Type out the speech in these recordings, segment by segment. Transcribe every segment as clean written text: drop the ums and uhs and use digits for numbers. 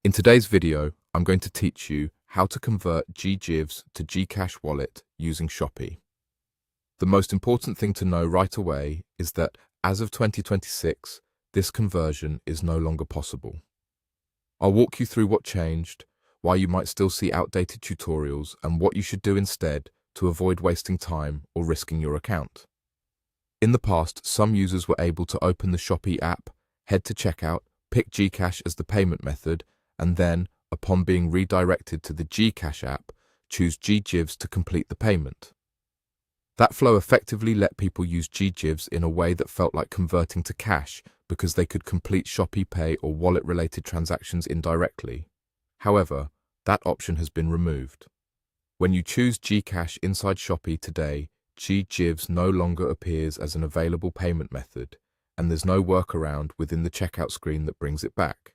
In today's video, I'm going to teach you how to convert GGives to GCash wallet using Shopee. The most important thing to know right away is that as of 2026, this conversion is no longer possible. I'll walk you through what changed, why you might still see outdated tutorials, and what you should do instead to avoid wasting time or risking your account. In the past, some users were able to open the Shopee app, head to checkout, pick GCash as the payment method, and then, upon being redirected to the GCash app, choose GGives to complete the payment. That flow effectively let people use GGives in a way that felt like converting to cash because they could complete Shopee Pay or wallet-related transactions indirectly. However, that option has been removed. When you choose GCash inside Shopee today, GGives no longer appears as an available payment method, and there's no workaround within the checkout screen that brings it back.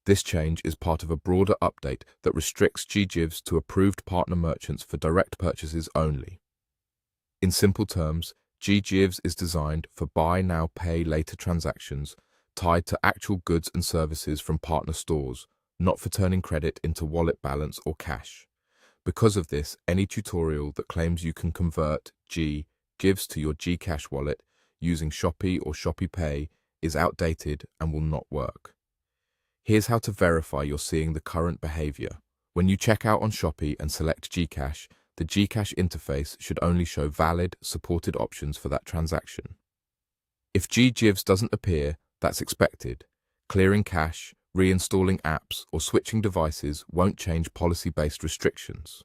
This change is part of a broader update that restricts GGives to approved partner merchants for direct purchases only. In simple terms, GGives is designed for buy now, pay later transactions tied to actual goods and services from partner stores, not for turning credit into wallet balance or cash. Because of this, any tutorial that claims you can convert GGives to your GCash wallet using Shopee or Shopee Pay is outdated and will not work. Here's how to verify you're seeing the current behavior. When you check out on Shopee and select GCash, the GCash interface should only show valid, supported options for that transaction. If GGives doesn't appear, that's expected. Clearing cache, reinstalling apps, or switching devices won't change policy-based restrictions.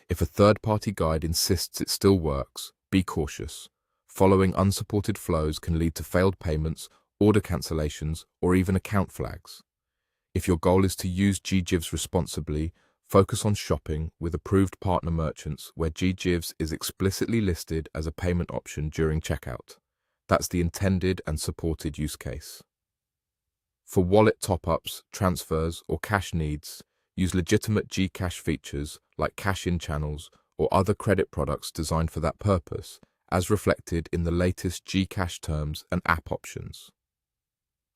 If a third-party guide insists it still works, be cautious. Following unsupported flows can lead to failed payments, order cancellations, or even account flags. If your goal is to use GGives responsibly, focus on shopping with approved partner merchants where GGives is explicitly listed as a payment option during checkout. That's the intended and supported use case. For wallet top-ups, transfers, or cash needs, use legitimate GCash features like cash-in channels or other credit products designed for that purpose, as reflected in the latest GCash terms and app options.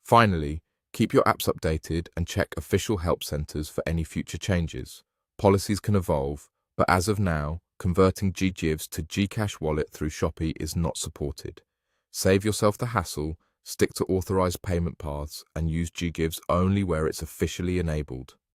Finally, keep your apps updated and check official help centers for any future changes. Policies can evolve, but as of now, converting GGives to GCash wallet through Shopee is not supported. Save yourself the hassle, stick to authorized payment paths, and use GGives only where it's officially enabled.